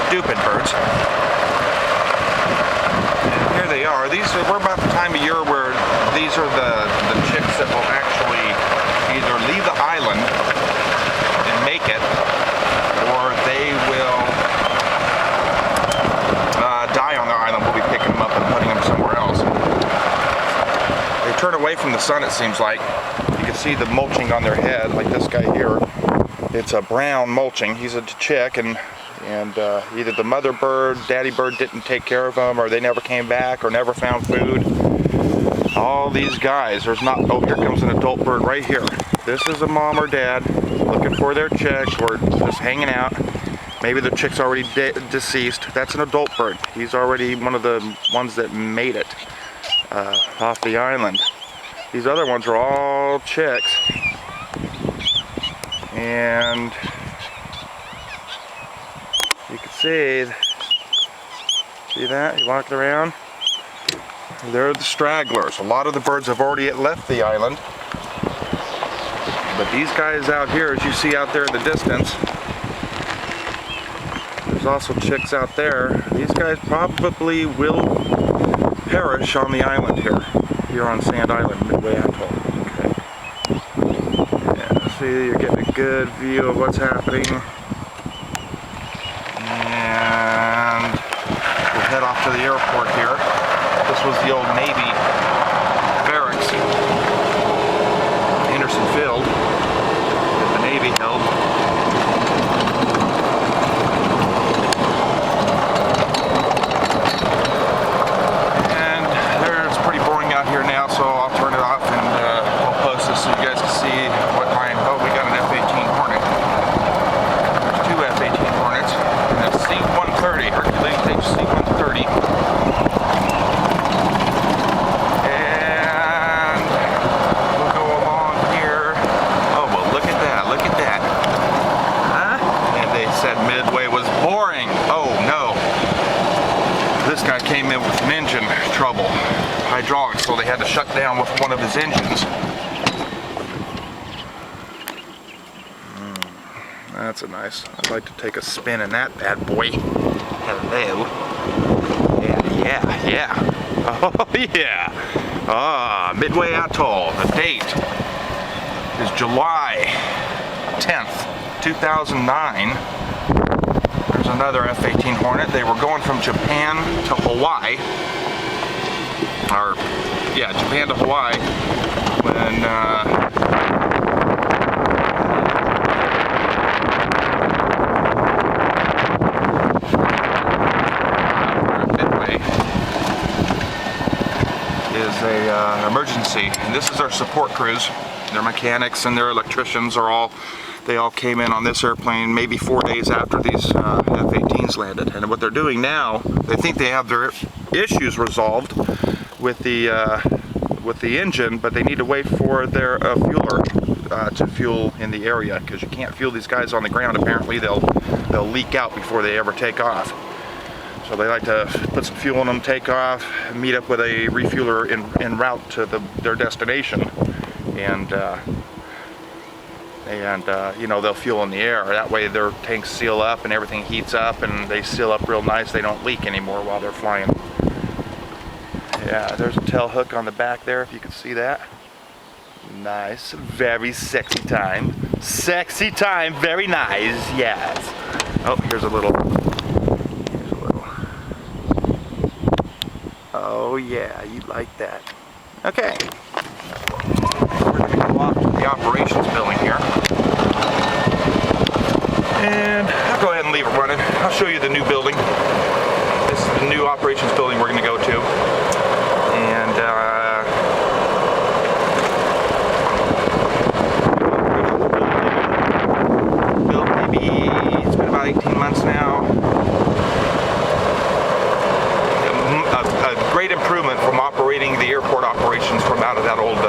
stupid birds. And here they are. We're about the time of year where these are the chicks that will actually either leave the island and make it, or they will die on their island. We'll be picking them up and putting them somewhere else. They turn away from the sun, it seems like. You can see the mulching on their head, like this guy here. It's a brown mulching. He's a chick, and either the mother bird, daddy bird didn't take care of them, or they never came back, or never found food. All these guys, there's not, oh, here comes an adult bird right here. This is a mom or dad looking for their chicks, or just hanging out. Maybe the chick's already deceased. That's an adult bird. He's already one of the ones that made it off the island. These other ones are all chicks. And you can see that? You walking around? They're the stragglers. A lot of the birds have already left the island. But these guys out here, as you see out there in the distance, there's also chicks out there. These guys probably will perish on the island here on Sand Island, Midway Atoll. Okay. Yeah, see, you're getting a good view of what's happening. And we'll head off to the airport here. This was the old Navy barracks, Henderson Field, that the Navy held. And it's pretty boring out here now, so I'll turn it off and I'll post this so you guys can see what mine. Oh, we got an F-18 Hornet. There's two F-18 Hornets, and a C-130. Hercules takes C-130. This guy came in with an engine trouble, hydraulics, so they had to shut down with one of his engines. That's a nice. I'd like to take a spin in that bad boy. Hello. Yeah. Oh yeah. Midway Atoll. The date is July 10th, 2009. There's another F-18 Hornet. They were going from Japan to Hawaii. Japan to Hawaii when Midway is an emergency, and this is our support crews. Their mechanics and their electricians they all came in on this airplane maybe 4 days after these F-18s landed. And what they're doing now, they think they have their issues resolved with the engine, but they need to wait for their fueler to fuel in the area, because you can't fuel these guys on the ground. Apparently they'll leak out before they ever take off. So they like to put some fuel in them, take off, meet up with a refueler en route to their destination, and they'll fuel in the air. That way their tanks seal up and everything heats up and they seal up real nice. They don't leak anymore while they're flying. Yeah, there's a tail hook on the back there, if you can see that. Nice, very sexy time. Sexy time, very nice, yes. Oh, here's a little. Oh yeah, you like that. Okay. We're going to go off to the operations building here. And I'll go ahead and leave it running. I'll show you the new building. This is the new operations building we're going to go to. And built maybe, it's been about 18 months now. A great improvement from operating the airport operations from out of that old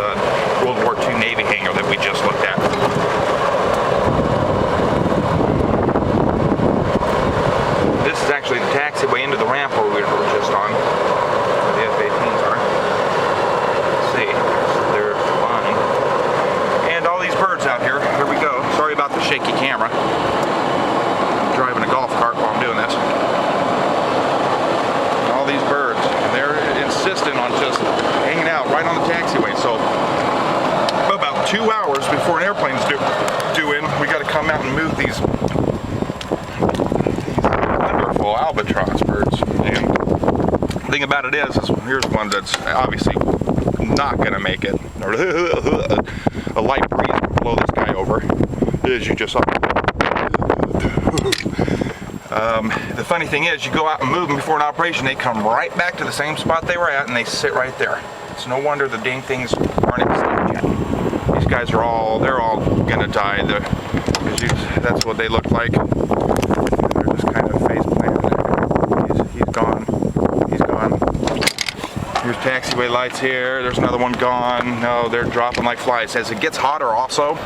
World War II Navy hangar that we just looked at. This is actually the taxiway into the ramp where we were just on, where the F-18s are. Let's see, there's the line. And all these birds out here. Here we go. Sorry about the shaky camera. I'm driving a golf cart while I'm doing this. 2 hours before an airplane's due in. We got to come out and move these wonderful albatross birds. And the thing about it is here's one that's obviously not going to make it. A light breeze will blow this guy over, as you just saw. The funny thing is, you go out and move them before an operation, they come right back to the same spot they were at, and they sit right there. It's no wonder the dang things aren't extinct yet. These guys are they're all gonna die. That's what they look like. They're just kind of face planted. He's gone. He's gone. Here's taxiway lights here. There's another one gone. No, they're dropping like flies. As it gets hotter also,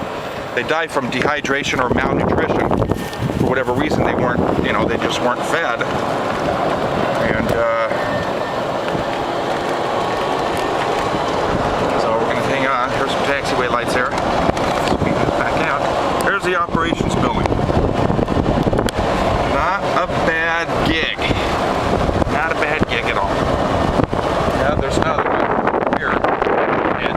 they die from dehydration or malnutrition. For whatever reason, they weren't, they just weren't fed. And so we're going to hang on. Here's some taxiway lights there. So we can back out. There's the operations building. Not a bad gig. Not a bad gig at all. Yeah, there's another one here. And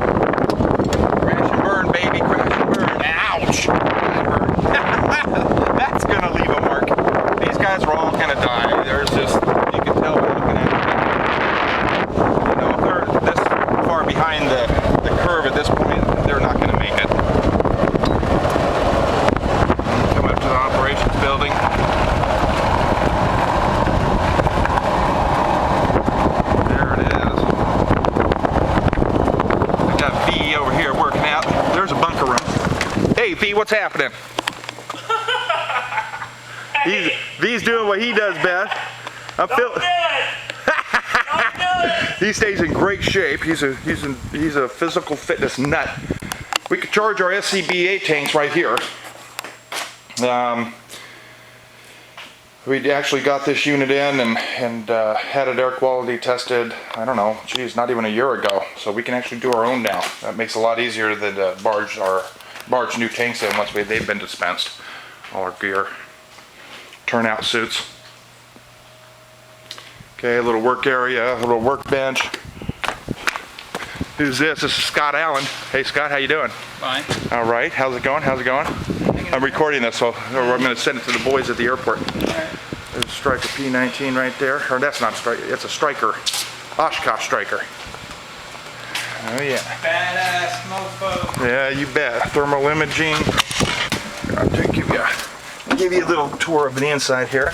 crash and burn, baby, crash and burn. Ouch! That hurt. That's gonna leave a mark. These guys are all gonna die. There's just, you can tell we're looking at it. If they're this far behind the curve at this point, they're not gonna make it. Come up to the operations building. There it is. I got V over here working out. There's a bunker room. Hey V, what's happening? V's doing what he does best. He stays in great shape. He's a physical fitness nut. We could charge our SCBA tanks right here. We actually got this unit in and had it air quality tested, I don't know, geez, not even a year ago. So we can actually do our own now. That makes it a lot easier than to barge new tanks in once they've been dispensed. All our gear. Turnout suits. Okay, a little work area, a little workbench. Who's this? This is Scott Allen. Hey Scott, how you doing? Fine. All right, how's it going? How's it going? I'm recording this, so I'm going to send it to the boys at the airport. There's a Striker P19 right there. Or that's not a Striker, it's a Striker. Oshkosh Striker. Oh yeah. Badass mofo. Yeah, you bet. Thermal imaging. I'll give you a little tour of the inside here.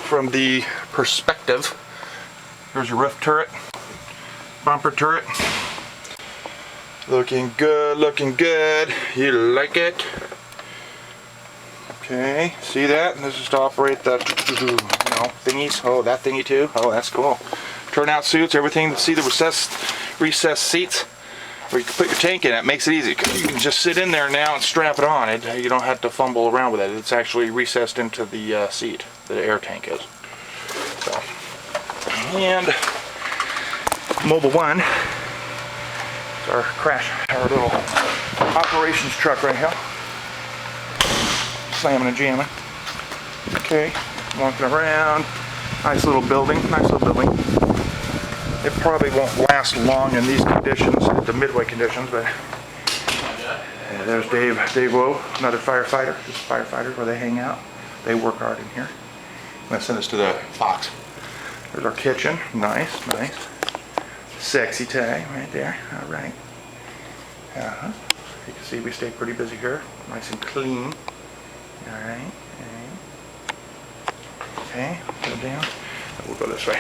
From the perspective. Here's your roof turret. Bumper turret. Looking good, looking good. You like it? Okay, see that? This is to operate the thingies. Oh, that thingy too. Oh, that's cool. Turnout suits, everything. See the recessed seats where you can put your tank in. It makes it easy. You can just sit in there now and strap it on. You don't have to fumble around with it. It's actually recessed into the seat. The air tank is. So, and Mobile One. Our little operations truck right here. Slamming and jamming. Okay, walking around. Nice little building. It probably won't last long in these conditions, the Midway conditions, but yeah, there's Dave Woe, another firefighter. This is a firefighter where they hang out. They work hard in here. I'm gonna send this to the Fox. There's our kitchen. Nice. Sexy tag right there. All right. You can see we stay pretty busy here. Nice and clean. All right. Okay. Go down. We'll go this way.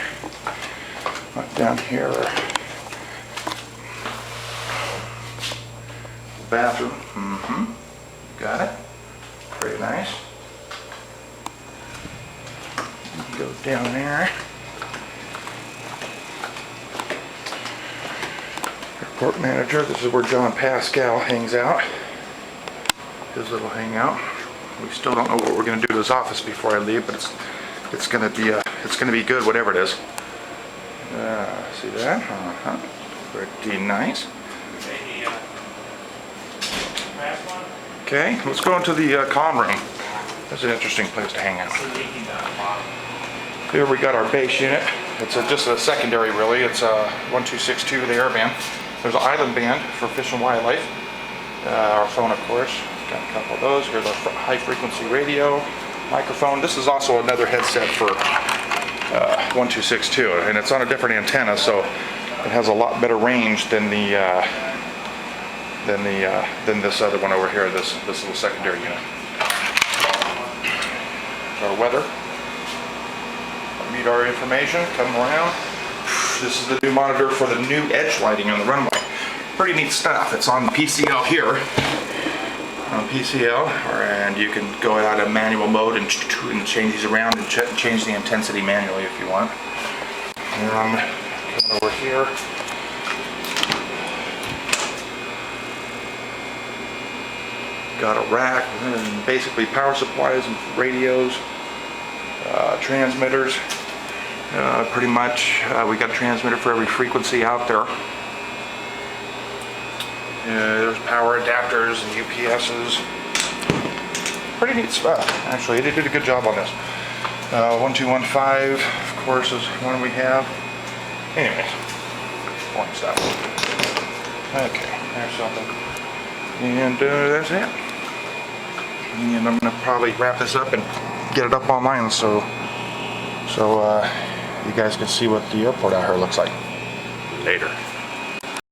Down here. Bathroom. Got it. Very nice. Go down there. Airport manager. This is where John Pascal hangs out. His little hangout. We still don't know what we're going to do to his office before I leave, but it's going to be good, whatever it is. See that? Pretty nice. Okay, let's go into the comm room. That's an interesting place to hang out. Here we got our base unit. It's just a secondary, really. It's a 1262, the Airband. There's an island band for Fish and Wildlife. Our phone, of course, got a couple of those. Here's our high frequency radio, microphone. This is also another headset for 1262, and it's on a different antenna, so it has a lot better range than this other one over here. This little secondary unit. Our weather. Read our information. Come around. This is the new monitor for the new edge lighting on the runway. Pretty neat stuff. It's on PCL here. On PCL, and you can go out of manual mode and change these around and change the intensity manually if you want. Come over here. Got a rack and basically power supplies and radios, transmitters. Pretty much, we got a transmitter for every frequency out there. There's power adapters and UPSs. Pretty neat stuff, actually. They did a good job on this. 1215, of course, is one we have. Anyways, boring stuff. Okay, there's something. And that's it. And I'm gonna probably wrap this up and get it up online so you guys can see what the airport out here looks like. Later.